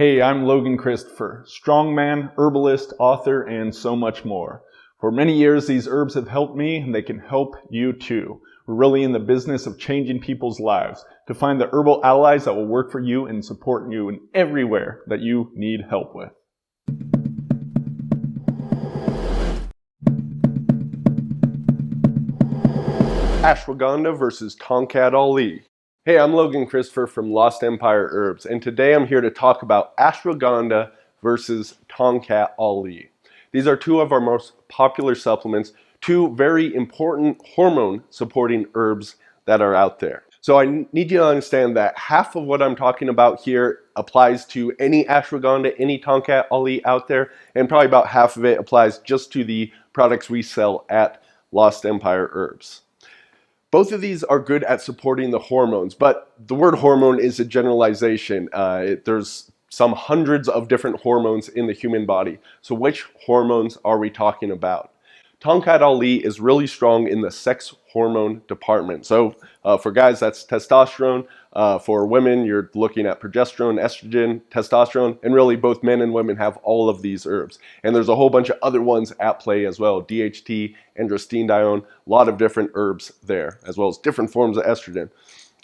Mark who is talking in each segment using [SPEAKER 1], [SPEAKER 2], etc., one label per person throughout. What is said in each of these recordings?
[SPEAKER 1] Hey, I'm Logan Christopher, strongman, herbalist, author, and so much more. For many years, these herbs have helped me, and they can help you too. We're really in the business of changing people's lives to find the herbal allies that will work for you and support you in everywhere that you need help with.
[SPEAKER 2] Ashwagandha versus Tongkat Ali. Hey, I'm Logan Christopher from Lost Empire Herbs, and today I'm here to talk about Ashwagandha versus Tongkat Ali. These are two of our most popular supplements, two very important hormone-supporting herbs that are out there. So I need you to understand that half of what I'm talking about here applies to any Ashwagandha, any Tongkat Ali out there, and probably about half of it applies just to the products we sell at Lost Empire Herbs. Both of these are good at supporting the hormones, but the word hormone is a generalization. There's some hundreds of different hormones in the human body. So which hormones are we talking about? Tongkat Ali is really strong in the sex hormone department. So for guys, that's testosterone. For women, you're looking at progesterone, estrogen, testosterone, and really both men and women have all of these herbs. And there's a whole bunch of other ones at play as well. DHT, androstenedione, a lot of different herbs there, as well as different forms of estrogen.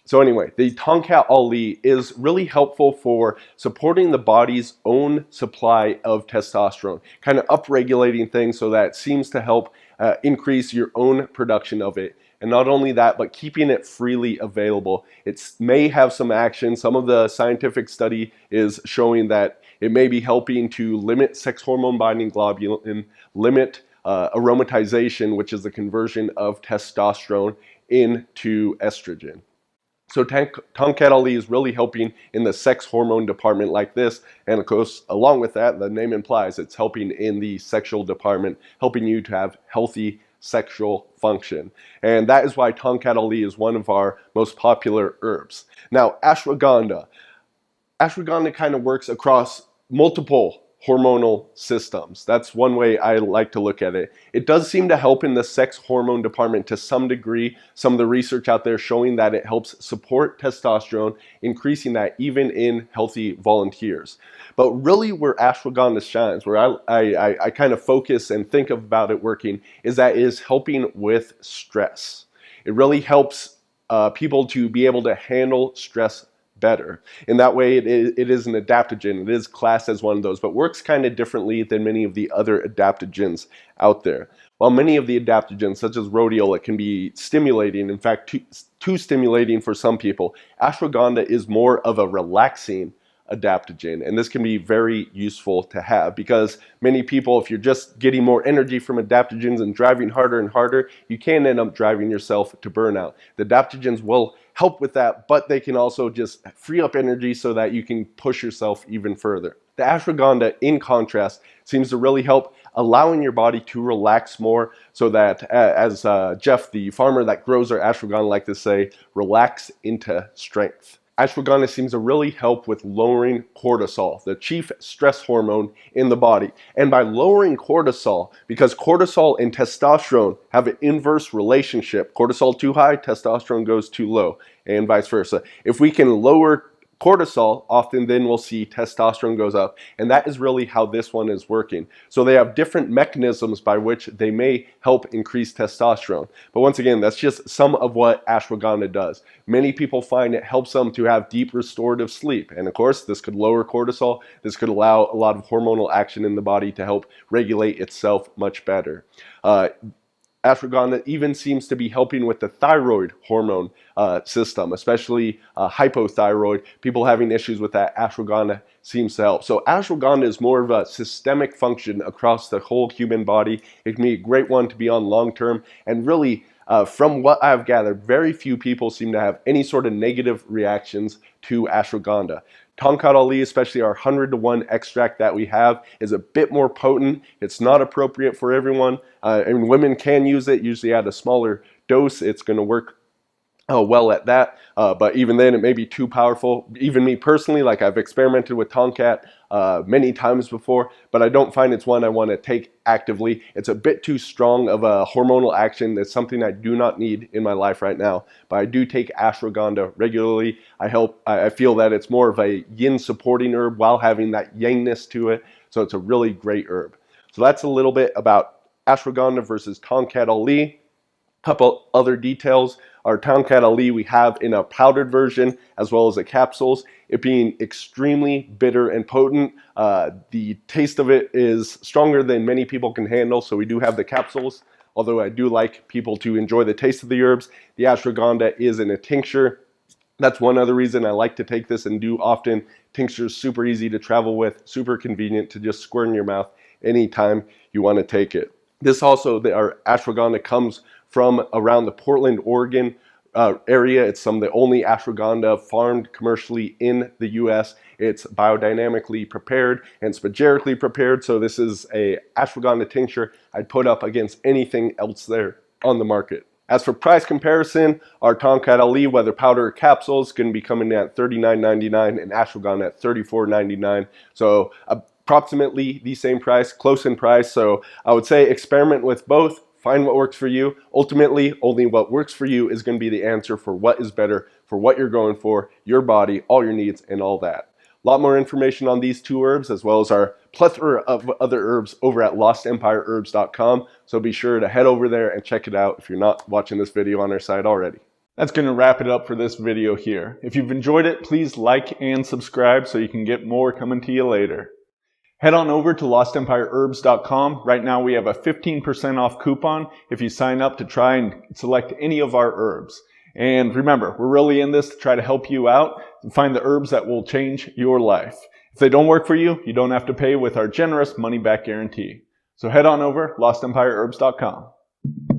[SPEAKER 2] So anyway, the Tongkat Ali is really helpful for supporting the body's own supply of testosterone, kind of upregulating things so that it seems to help increase your own production of it. And not only that, but keeping it freely available. It may have some action. Some of the scientific study is showing that it may be helping to limit sex hormone binding globulin, limit aromatization, which is the conversion of testosterone into estrogen. So Tongkat Ali is really helping in the sex hormone department like this, and of course along with that, the name implies it's helping in the sexual department, helping you to have healthy sexual function. And that is why Tongkat Ali is one of our most popular herbs. Now Ashwagandha kind of works across multiple hormonal systems. That's one way I like to look at it. It does seem to help in the sex hormone department to some degree. Some of the research out there showing that it helps support testosterone, increasing that even in healthy volunteers. But really where ashwagandha shines, where I kind of focus and think about it working, is that it is helping with stress. It really helps people to be able to handle stress better. In that way, it is an adaptogen. It is classed as one of those, but works kind of differently than many of the other adaptogens out there. While many of the adaptogens, such as rhodiola, can be stimulating, in fact, too stimulating for some people, ashwagandha is more of a relaxing adaptogen, and this can be very useful to have because many people, if you're just getting more energy from adaptogens and driving harder and harder, you can end up driving yourself to burnout. The adaptogens will help with that, but they can also just free up energy so that you can push yourself even further. The ashwagandha, in contrast, seems to really help allowing your body to relax more so that, as Jeff, the farmer that grows our ashwagandha, like to say, relax into strength. Ashwagandha seems to really help with lowering cortisol, the chief stress hormone in the body. And by lowering cortisol, because cortisol and testosterone have an inverse relationship, cortisol too high, testosterone goes too low, and vice versa. If we can lower cortisol, often then we'll see testosterone goes up, and that is really how this one is working. So they have different mechanisms by which they may help increase testosterone. But once again, that's just some of what ashwagandha does. Many people find it helps them to have deep restorative sleep, and of course this could lower cortisol. This could allow a lot of hormonal action in the body to help regulate itself much better. Ashwagandha even seems to be helping with the thyroid hormone system, especially hypothyroid. People having issues with that, ashwagandha seems to help. So ashwagandha is more of a systemic function across the whole human body. It can be a great one to be on long term, and really from what I've gathered, very few people seem to have any sort of negative reactions to ashwagandha. Tongkat Ali, especially our 100-to-1 extract that we have, is a bit more potent. It's not appropriate for everyone, and women can use it, usually at a smaller dose. It's going to work well at that, but even then it may be too powerful. Even me personally, like I've experimented with Tongkat many times before, but I don't find it's one I want to take actively. It's a bit too strong of a hormonal action. That's something I do not need in my life right now, but I do take ashwagandha regularly. I feel that it's more of a yin supporting herb while having that yangness to it, so it's a really great herb. So that's a little bit about ashwagandha versus Tongkat Ali. Couple other details. Our Tongkat Ali we have in a powdered version as well as the capsules. It being extremely bitter and potent. The taste of it is stronger than many people can handle, so we do have the capsules. Although I do like people to enjoy the taste of the herbs. The ashwagandha is in a tincture. That's one other reason I like to take this and do often. Tincture's super easy to travel with, super convenient to just squirt in your mouth anytime you want to take it. This also, our ashwagandha comes from around the Portland, Oregon area. It's some of the only ashwagandha farmed commercially in the US. It's biodynamically prepared and spagyrically prepared. So this is a ashwagandha tincture I'd put up against anything else there on the market. As for price comparison, our Tongkat Ali, whether powder or capsules, going to be coming in at $39.99 and ashwagandha at $34.99. So approximately the same price, close in price. So I would say experiment with both. Find what works for you. Ultimately, only what works for you is going to be the answer for what is better for what you're going for, your body, all your needs, and all that. A lot more information on these two herbs, as well as our plethora of other herbs over at LostEmpireHerbs.com. So be sure to head over there and check it out if you're not watching this video on our site already.
[SPEAKER 1] That's going to wrap it up for this video here. If you've enjoyed it, please like and subscribe so you can get more coming to you later. Head on over to LostEmpireHerbs.com. Right now we have a 15% off coupon if you sign up to try and select any of our herbs. And remember, we're really in this to try to help you out and find the herbs that will change your life. If they don't work for you, you don't have to pay with our generous money-back guarantee. So head on over, LostEmpireHerbs.com.